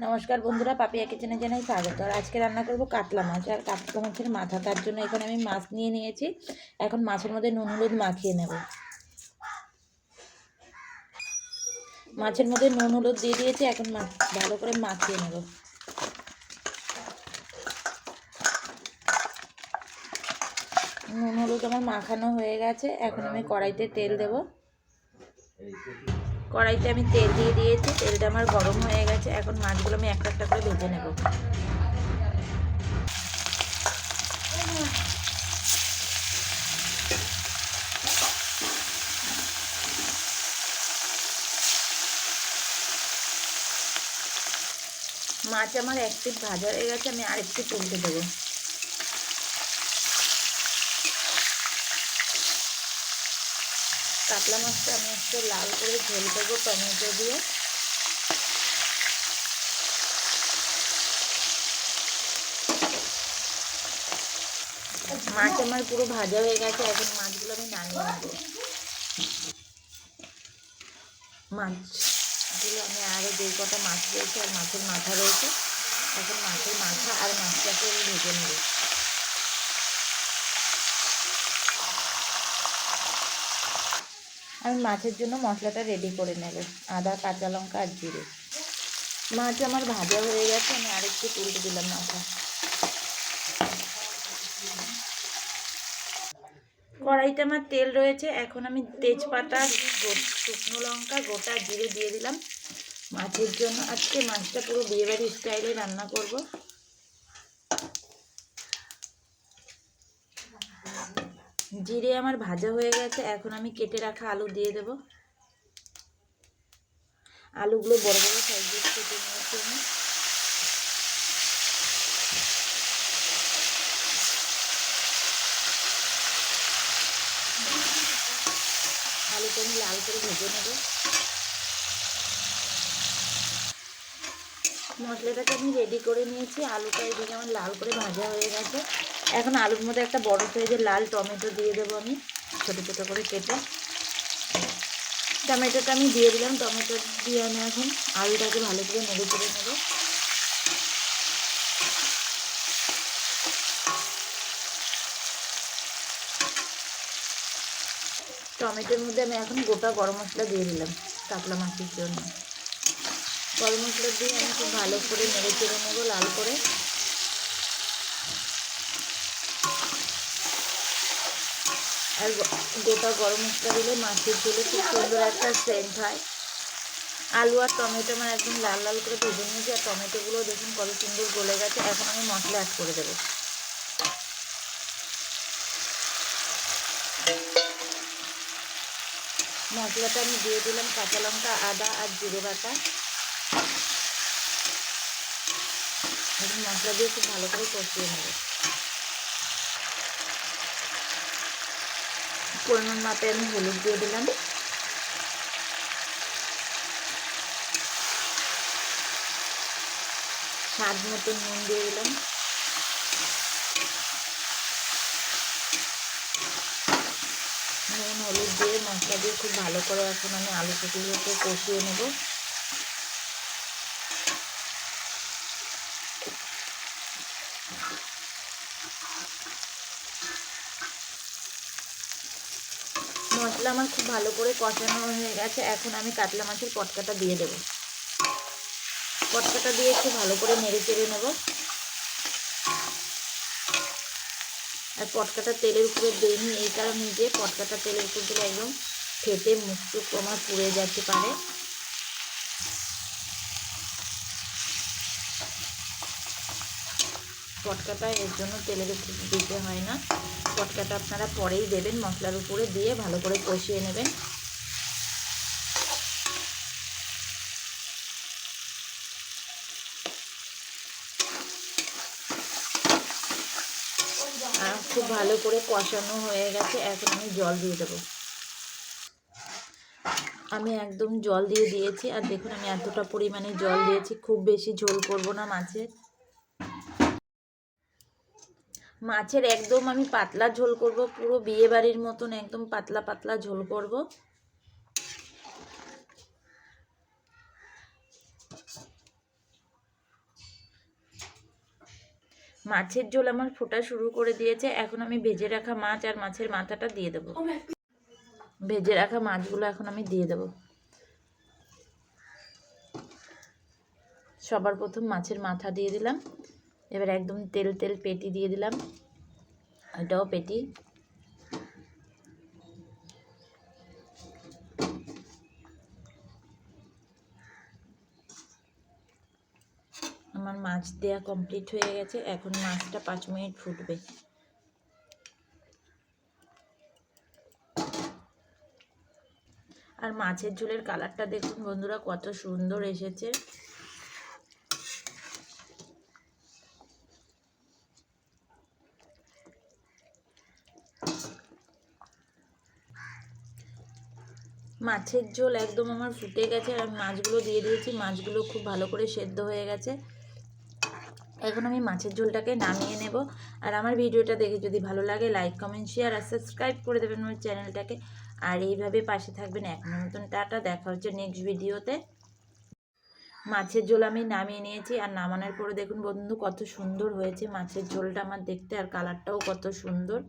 নমস্কার বন্ধুরা, পাপিয়া কিচেনে জানাই স্বাগত। আর আজকে রান্না করব কাতলা মাছ। আর কাতলা মাছের মাথা, তার জন্য এখানে আমি মাছ নিয়ে নিয়েছি। এখন মাছের মধ্যে নুন হলুদ মাখিয়ে নেব। মাছের মধ্যে নুন হলুদ দিয়ে দিয়েছি, এখন ভালো করে মাখিয়ে নেব। নুন হলুদ আমার মাখানো হয়ে গেছে। এখন আমি কড়াইতে তেল দেব। কড়াইতে আমি তেল দিয়ে দিয়েছি, তেলটা আমার গরম হয়ে গেছে। এখন মাছগুলো আমি একটা একটা করে ভেজে নেব। মাছ আমার এক পিঠ ভাজা হয়ে গেছে, আমি আরেক পিঠ উল্টে দেবো। কাতলা মাছটা আমি একটু লাল করে ঝোল করবো টমেটো দিয়ে। মাছ আমার পুরো ভাজা হয়ে গেছে। এখন মাছগুলো আমি নামিয়ে নেব। মাছগুলো আমি আরও যে কটা মাছ রয়েছে আর মাছের মাথা রয়েছে, এখন মাছের মাথা আর মাছটাকে আমি ভেজে নেব। আমি মাছের জন্য মশলাটা রেডি করে নেব। আদা, কাঁচা লঙ্কা আর জিরে। মাছ আমার ভাজা হয়ে গেছে, আমি আরেকটু তুলতে দিলাম মাথা। কড়াইতে আমার তেল রয়েছে, এখন আমি তেজপাতা, শুকনো লঙ্কা, গোটা জিরে দিয়ে দিলাম। মাছের জন্য আজকে মাছটা পুরো বিয়েবাড়ি স্টাইলে রান্না করব। জিরে আমার ভাজা হয়ে গেছে, এখন আমি কেটে রাখা আলু দিয়ে দেব। আলুগুলো বড় বড় সাইজের কেটে নিয়েছি আমি। আলুটা আমি লাল করে ভেজে নেব। মশলাটাকে আমি রেডি করে নিয়েছি। আলুটা এদিকে আমার লাল করে ভাজা হয়ে গেছে। এখন আলুর মধ্যে একটা বড় সাইজের লাল টমেটো দিয়ে দেবো আমি, ছোটো ছোটো করে কেটে। টমেটোটা আমি দিয়ে দিলাম। টমেটো দিয়ে আমি এখন আলুটাকে ভালো করে নেড়ে চেড়ে নেব। টমেটোর মধ্যে আমি এখন গোটা গরম মশলা দিয়ে দিলাম কাতলা মাছের জন্য। গরম মশলা দিয়ে আমি খুব ভালো করে নেড়ে চেড়ে নেব লাল করে। আর গোটা গরম মশলা দিলে মাছের ঝোলে খুব সুন্দর একটা সেন্ট হয়। আলু আর টমেটো আমার একদম লাল লাল করে ভেজে নিয়েছি। আর টমেটোগুলো দেখুন কত সুন্দর গলে গেছে। এখন আমি মশলা অ্যাড করে দেবো। মশলাটা আমি দিয়ে দিলাম কাঁচা লঙ্কা, আদা আর জিরে বাটা। এখন মশলা দিয়ে খুব ভালো করে কষিয়ে নেব। পরিমাণ মাপে আমি হলুদ দিয়ে দিলাম। স্বাদ মতো নুন দিয়ে দিলাম। নুন হলুদ দিয়ে মশলা দিয়ে খুব ভালো করে এখন আমি আলু কুচিগুলোকে কষিয়ে নেব। মশলা আমার খুব ভালো করে কষানো হয়ে গেছে। এখন আমি কাতলা মাছের পটকাটা দিয়ে দেব। পটকাটা দিয়ে একটু ভালো করে নেড়ে চেড়ে নেব। আর পটকাটা তেলের উপরে দিইনি এই কারণে যে পটকাটা তেলের উপর দিলে একদম ফেটে মুখটুক আমার পুড়ে যেতে পারে। পটকাটা এর জন্য তেলের উপর দিতে হয় না। পটকাটা আপনারা পরেই দেবেন, মশলার উপরে দিয়ে ভালো করে কষিয়ে নেবেন। আর খুব ভালো করে কষানো হয়ে গেছে। এখন আমি জল দিয়ে দেবো। আমি একদম জল দিয়ে দিয়েছি। আর দেখুন আমি এতটা পরিমাণে জল দিয়েছি, খুব বেশি ঝোল করব না মাছের। মাছের একদম আমি পাতলা ঝোল করব, পুরো বিয়ে বাড়ির মতন একদম পাতলা পাতলা ঝোল করব। মাছের ঝোল আমার ফোটা শুরু করে দিয়েছে। এখন আমি ভেজে রাখা মাছ আর মাছের মাথাটা দিয়ে দেবো। ভেজে রাখা মাছগুলো এখন আমি দিয়ে দেবো। সবার প্রথম মাছের মাথা দিয়ে দিলাম। এবার একদম তেল তেল পেটি দিয়ে দিলাম, এটাও পেটি। আমার মাছ দেওয়া কমপ্লিট হয়ে গেছে। এখন মাছটা 5 মিনিট ফুটবে। আর মাছের ঝোলের কালারটা দেখুন বন্ধুরা কত সুন্দর এসেছে। মাছের ঝোল একদম আমার ফুটে গেছে আর আমি মাছগুলো দিয়ে দিয়েছি। মাছগুলো খুব ভালো করে সেদ্ধ হয়ে গেছে। এখন আমি মাছের ঝোলটাকে নামিয়ে নেব। আর আমার ভিডিওটা দেখে যদি ভালো লাগে লাইক কমেন্ট শেয়ার আর সাবস্ক্রাইব করে দেবেন আমার চ্যানেলটাকে। আর এইভাবে পাশে থাকবেন। এখনো মতন টাটা, দেখা হচ্ছে নেক্সট ভিডিওতে। মাছের ঝোল আমি নামিয়ে নিয়েছি। আর নামানোর পরে দেখুন বন্ধু কত সুন্দর হয়েছে মাছের ঝোলটা আমার দেখতে, আর কালারটাও কত সুন্দর।